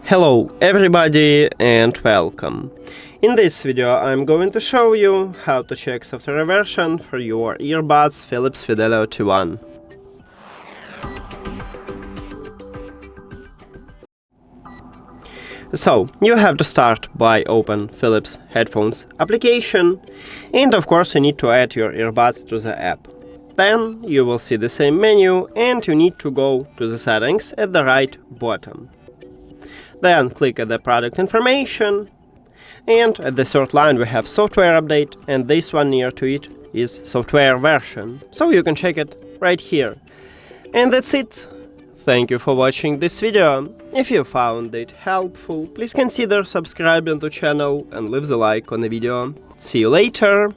Hello everybody and welcome. In this video I'm going to show you how to check software version for your earbuds PHILIPS Fidelio T1. So, you have to start by open Philips headphones application, and of course you need to add your earbuds to the app. Then you will see the same menu and you need to go to the settings at the right bottom. Then click at the product information, and at the third line we have software update, and this one near to it is software version, so you can check it right here. And that's it. Thank you for watching this video. If you found it helpful, please consider subscribing to the channel and leave the like on the video. See you later!